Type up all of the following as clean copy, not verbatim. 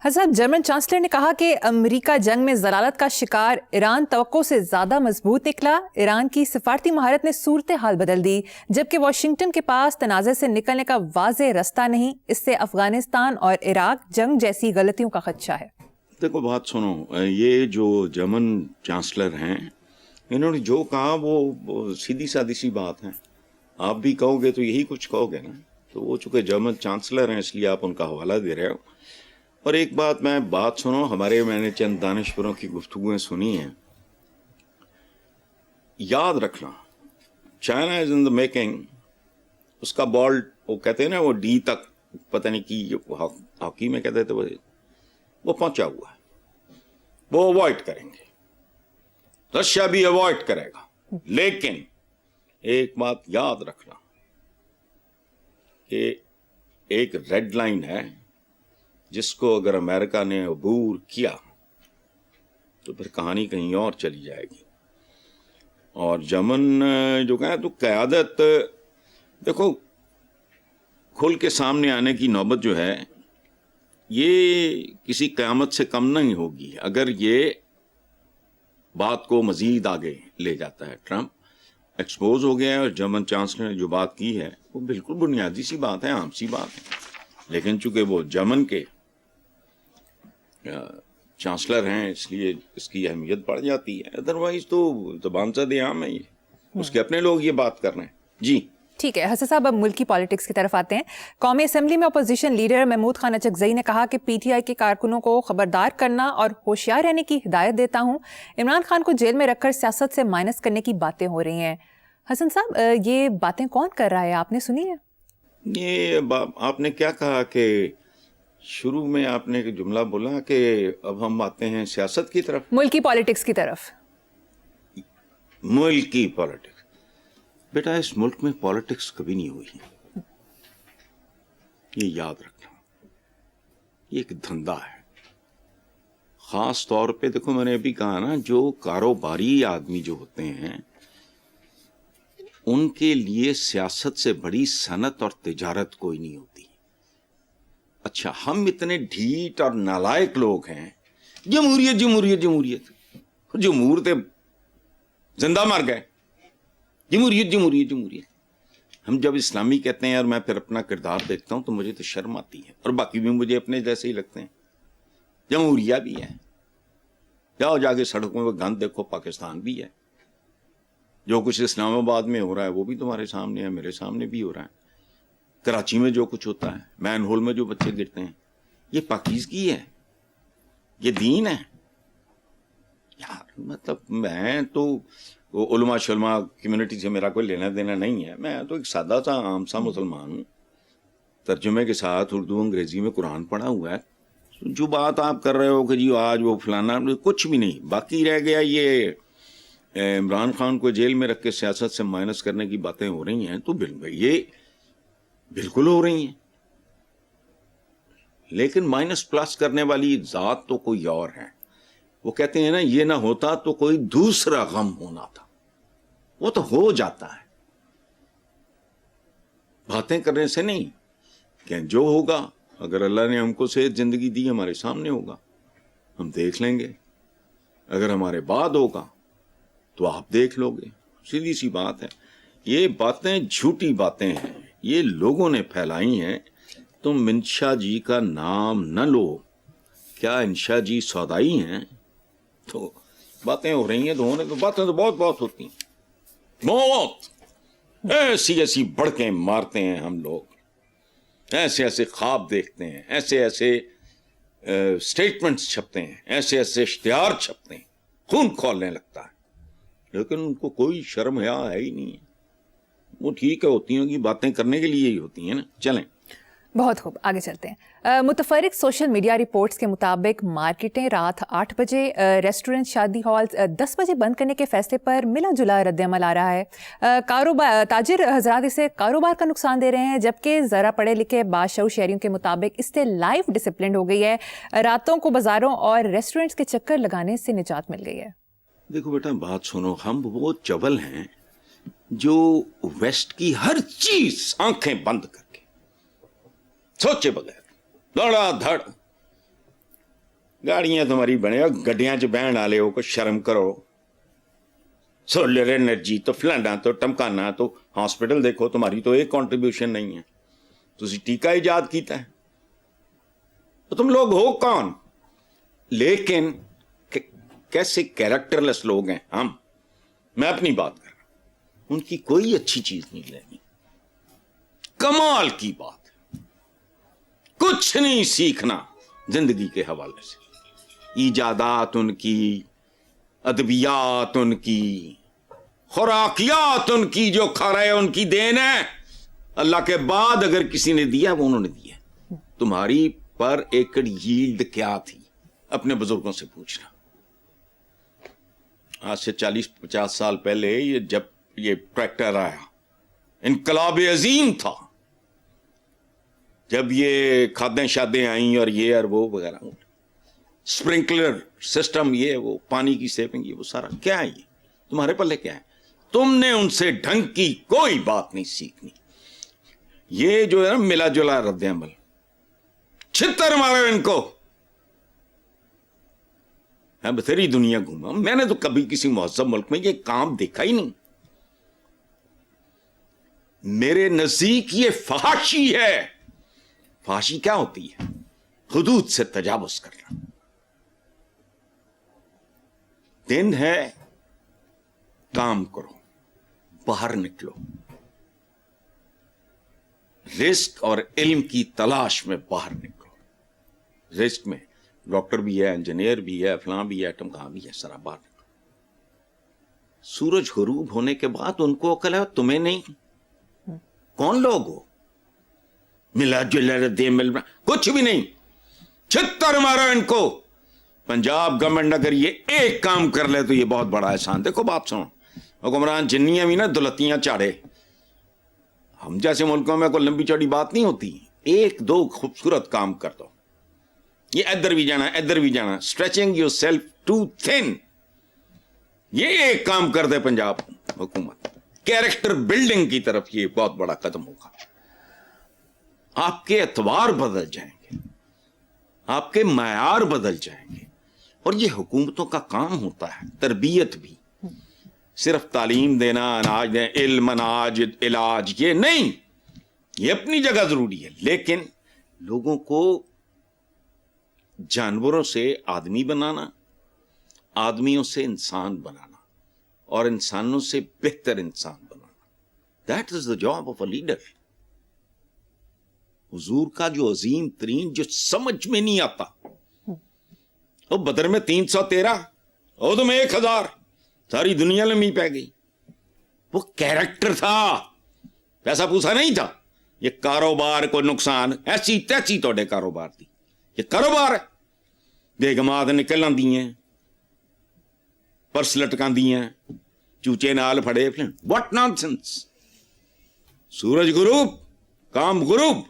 حسب German chancellor نے کہا کہ امریکہ جنگ میں ضلالت کا شکار، ایران توقع سے زیادہ مضبوط نکلا، ایران کی سفارتی مہارت نے صورتحال بدل دی، جبکہ واشنگٹن کے پاس تنازع سے نکلنے کا واضح رستہ نہیں، اس سے افغانستان اور عراق جنگ جیسی غلطیوں کا خدشہ ہے۔ دیکھو بات سنو، یہ جو جرمن چانسلر ہیں انہوں نے جو کہا وہ سیدھی سادی سی بات ہے، آپ بھی کہو گے تو یہی کچھ کہو گے نا، تو وہ چونکہ جرمن چانسلر ہیں اس لیے آپ ان کا حوالہ دے رہے ہو۔ اور ایک بات سنو، میں نے چند دانشوروں کی گفتگویں سنی ہیں، یاد رکھنا China is in the making, اس کا بال وہ کہتے ہیں نا وہ ڈی تک پتہ نہیں کی ہاکی میں کہتے تھے وہ پہنچا ہوا ہے، وہ اوائڈ کریں گے، رشیا بھی اوائڈ کرے گا، لیکن ایک بات یاد رکھنا کہ ایک ریڈ لائن ہے جس کو اگر امریکہ نے عبور کیا تو پھر کہانی کہیں اور چلی جائے گی۔ اور جرمن جو کہیں تو قیادت، دیکھو کھل کے سامنے آنے کی نوبت جو ہے یہ کسی قیامت سے کم نہیں ہوگی اگر یہ بات کو مزید آگے لے جاتا ہے۔ ٹرمپ ایکسپوز ہو گیا ہے اور جرمن چانسلر نے جو بات کی ہے وہ بالکل بنیادی سی بات ہے، عام سی بات ہے، لیکن چونکہ وہ جرمن کے چانسلر ہیں اس لیے اس کی اہمیت بڑھ جاتی ہے، ادروائز تو زبان زد عام ہے، یہ اس کے اپنے لوگ یہ بات کر رہے ہیں۔ جی ٹھیک ہے حسن صاحب، اب ملکی پالیٹکس کی طرف آتے ہیں۔ قومی اسمبلی میں اپوزیشن لیڈر محمود خان اچکزئی نے کہا کہ پی ٹی آئی کے کارکنوں کو خبردار کرنا اور ہوشیار رہنے کی ہدایت دیتا ہوں، عمران خان کو جیل میں رکھ کر سیاست سے مائنس کرنے کی باتیں ہو رہی ہیں۔ حسن صاحب یہ باتیں کون کر رہا ہے، آپ نے سنی ہے؟ یہ آپ نے کیا کہا کہ شروع میں آپ نے ایک جملہ بولا کہ اب ہم آتے ہیں سیاست کی طرف، ملکی پالیٹکس کی طرف۔ ملکی پالیٹکس، بیٹا اس ملک میں پالیٹکس کبھی نہیں ہوئی، یہ یاد رکھنا، یہ ایک دھندا ہے۔ خاص طور پہ دیکھو میں نے ابھی کہا نا، جو کاروباری آدمی جو ہوتے ہیں ان کے لیے سیاست سے بڑی صنعت اور تجارت کوئی نہیں ہوتی۔ اچھا ہم اتنے ڈھیٹ اور نالائق لوگ ہیں، جمہوریت جمہوریت جمہوریت، جمہور تھے زندہ مر گئے، جمہوریت جمہوریت جمہوریت۔ ہم جب اسلامی کہتے ہیں اور میں پھر اپنا کردار دیکھتا ہوں تو مجھے تو شرم آتی ہے، اور باقی بھی مجھے اپنے جیسے ہی لگتے ہیں، جمہوریہ بھی ہے، جاؤ جا کے سڑکوں میں گند دیکھو، پاکستان بھی ہے، جو کچھ اسلام آباد میں ہو رہا ہے وہ بھی تمہارے سامنے ہے، میرے سامنے بھی ہو رہا ہے، کراچی میں جو کچھ ہوتا ہے، مین ہول میں جو بچے گرتے ہیں، یہ پاکیزگی ہے، یہ دین ہے یار۔ مطلب میں تو علماء شلماء کمیونٹی سے میرا کوئی لینا دینا نہیں ہے، میں تو ایک سادہ سا عام سا مسلمان ہوں، ترجمے کے ساتھ اردو انگریزی میں قرآن پڑھا ہوا ہے۔ جو بات آپ کر رہے ہو کہ جی آج وہ فلانا، کچھ بھی نہیں، باقی رہ گیا یہ عمران خان کو جیل میں رکھ کے سیاست سے مائنس کرنے کی باتیں ہو رہی ہیں، تو یہ بالکل ہو رہی ہیں، لیکن مائنس پلس کرنے والی ذات تو کوئی اور ہے۔ وہ کہتے ہیں نا یہ نہ ہوتا تو کوئی دوسرا غم ہونا تھا، وہ تو ہو جاتا ہے، باتیں کرنے سے نہیں، کہ جو ہوگا اگر اللہ نے ہم کو صحت زندگی دی ہمارے سامنے ہوگا، ہم دیکھ لیں گے، اگر ہمارے بعد ہوگا تو آپ دیکھ لو گے، سیدھی سی بات ہے۔ یہ باتیں جھوٹی باتیں ہیں، یہ لوگوں نے پھیلائی ہیں۔ تم انشا جی کا نام نہ لو، کیا انشا جی سودائی ہیں؟ تو باتیں ہو رہی ہیں، باتیں تو بہت ہوتی ہیں، بہت ایسی ایسی بڑکیں مارتے ہیں ہم لوگ، ایسے ایسے خواب دیکھتے ہیں، ایسے ایسے اسٹیٹمنٹس چھپتے ہیں، ایسے ایسے اشتہار چھپتے ہیں، خون کھولنے لگتا ہے، لیکن ان کو کوئی شرم حیا ہے ہی نہیں ہے۔ وہ ٹھیک ہے، ہوتی ہیں کہ باتیں کرنے کے لیے ہی ہوتی ہیں نا۔ چلیں بہت خوب، آگے چلتے ہیں۔ متفرق سوشل میڈیا رپورٹس کے مطابق مارکیٹیں رات 8 بجے، ریسٹورنٹ شادی ہال 10 بجے بند کرنے کے فیصلے پر ملا جلا رد عمل آ رہا ہے۔ تاجر حضرات اسے کاروبار کا نقصان دے رہے ہیں، جبکہ ذرا پڑھے لکھے باشعور شہریوں کے مطابق اس سے لائف ڈسپلنڈ ہو گئی ہے، راتوں کو بازاروں اور ریسٹورنٹس کے چکر لگانے سے نجات مل گئی ہے۔ دیکھو بیٹا بات سنو، ہم وہ چول ہیں جو ویسٹ کی ہر چیز آنکھیں بند کر کے سوچے بغیر دھڑا دھڑ گاڑیاں تمہاری بنے اور گڈیاں چ بہن والے ہو, کچھ شرم کرو. سولر انرجی تو فلانا تو ٹمکانا تو ہاسپٹل دیکھو, تمہاری تو ایک کنٹریبیوشن نہیں ہے. تسی ٹیکہ ایجاد کیتا ہے, تو تم لوگ ہو کون؟ لیکن کیسے کیریکٹر لیس لوگ ہیں ہم. میں اپنی بات کر رہا ہوں, ان کی کوئی اچھی چیز نہیں لینی. کمال کی بات ہے, کچھ نہیں سیکھنا زندگی کے حوالے سے. ایجادات ان کی, ادبیات ان کی, خوراکیات ان کی, جو کھا رہے ان کی دین ہے. اللہ کے بعد اگر کسی نے دیا وہ انہوں نے دیا. تمہاری پر ایکڑ ییلڈ کیا تھی اپنے بزرگوں سے پوچھنا. آج سے 40-50 سال پہلے جب یہ ٹریکٹر آیا, انقلاب عظیم تھا. جب یہ کھادیں شادیں آئیں اور یہ اور وہ وغیرہ, اسپرنکلر سسٹم, یہ وہ پانی کی سیونگ, یہ وہ سارا کیا ہے, یہ تمہارے پلے کیا ہے؟ تم نے ان سے ڈھنگ کی کوئی بات نہیں سیکھنی. یہ جو ہے نا ملا جلا رد عمل, چھتر مارو ان کو. میں بتھیری دنیا گھوما, میں نے تو کبھی کسی مہذب ملک میں یہ کام دیکھا ہی نہیں. میرے نزدیک یہ فحاشی ہے. فحاشی کیا ہوتی ہے؟ حدود سے تجاوز کرنا. دن ہے, کام کرو, باہر نکلو, رزق اور علم کی تلاش میں باہر نکلو. رزق میں ڈاکٹر بھی ہے, انجینئر بھی ہے, فلاں بھی ہے, ٹمکاں بھی ہے, سرا باہر نکلو. سورج غروب ہونے کے بعد ان کو عقل ہے, تمہیں نہیں. کون لوگ ہو؟ ملا جلا دے مل, کچھ بھی نہیں. چھتر مارو ان کو. پنجاب گورنمنٹ اگر یہ ایک کام کر لے تو یہ بہت بڑا احسان. دیکھو بات سنو, حکمران جنیاں بھی نا دلتیاں چاڑے. ہم جیسے ملکوں میں کوئی لمبی چوڑی بات نہیں ہوتی. ایک دو خوبصورت کام کر دو, یہ ادھر بھی جانا ادھر بھی جانا, اسٹریچنگ یور سیلف ٹو تھن. یہ ایک کام کر دے پنجاب حکومت, کیریکٹر بلڈنگ کی طرف یہ بہت بڑا قدم ہوگا. آپ کے اعتبار بدل جائیں گے, آپ کے معیار بدل جائیں گے. اور یہ حکومتوں کا کام ہوتا ہے, تربیت بھی. صرف تعلیم دینا, اناج دیں, علم, اناج, علاج, یہ نہیں. یہ اپنی جگہ ضروری ہے, لیکن لوگوں کو جانوروں سے آدمی بنانا, آدمیوں سے انسان بنانا, اور انسانوں سے بہتر انسان بنانا, that is the job of a leader. حضور کا جو عظیم ترین, جو سمجھ میں نہیں آتا, وہ بدر میں 313, وہ تو میں 1000, ساری دنیا لمبی پہ گئی. وہ کیریکٹر تھا, پیسہ پوسا نہیں تھا. یہ کاروبار کو نقصان, ایسی تیسی توڑے کاروبار تھی. یہ کاروبار ہے. بیگمات نکل آندی ہیں, پرس لٹکاندی ہیں, چوچے نال پھڑے. What naan sense. سورج غروب, کام غروب,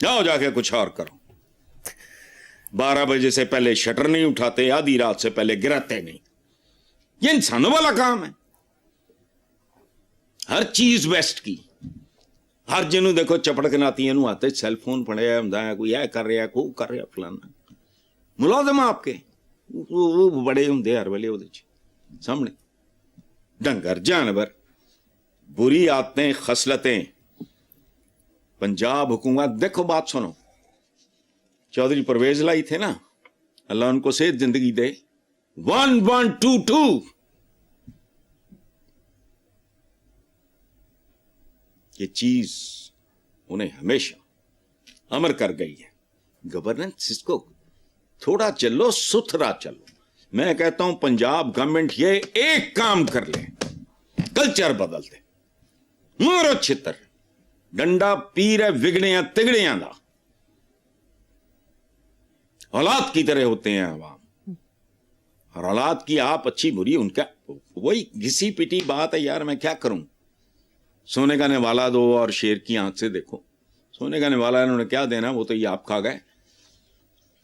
جاؤ جا کے کچھ اور کرو. 12 بجے سے پہلے شٹر نہیں اٹھاتے, آدھی رات سے پہلے گراتے نہیں. یہ انسانوں والا کام ہے. ہر چیز ویسٹ کی. ہر جنوں دیکھو چپڑ کے ناتی نو آتے سیل فون پڑے ہوں, کوئی یہ کر رہا, کو کر رہا, فلانا. ملازم آپ کے وہ بڑے ہوں ہر ویلے وہ سامنے. ڈنگر جانور, بری عادتیں, خصلتیں. پنجاب حکومت, دیکھو بات سنو, چودھری پرویز لائی تھے نا, اللہ ان کو صحت زندگی دے. 1122 یہ چیز انہیں ہمیشہ امر کر گئی ہے. گورننس, اس کو تھوڑا چلو, ستھرا چلو. میں کہتا ہوں پنجاب گورنمنٹ یہ ایک کام کر لے, کلچر بدل دے. مارو چھتر, ڈنڈا پیر ہے وگڑیاں تگڑیاں دا. اولاد کی طرح ہوتے ہیں عوام, اور اولاد کی آپ اچھی بری ان کا وہی گھسی پٹی بات ہے. یار میں کیا کروں, سونے کا نوالا دو اور شیر کی آنکھ سے دیکھو. سونے کا نوالا انہوں نے کیا دینا, وہ تو یہ آپ کھا گئے.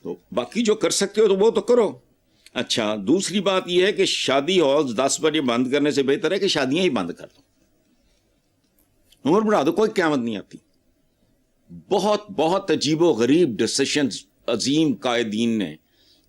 تو باقی جو کر سکتے ہو تو وہ تو کرو. اچھا, دوسری بات یہ ہے کہ شادی ہالز 10 بجے بند کرنے سے بہتر ہے کہ شادیاں ہی بند کر دو, عمر بڑھا دو, کوئی قیامت نہیں آتی. بہت بہت عجیب و غریب ڈسیشنز عظیم قائدین نے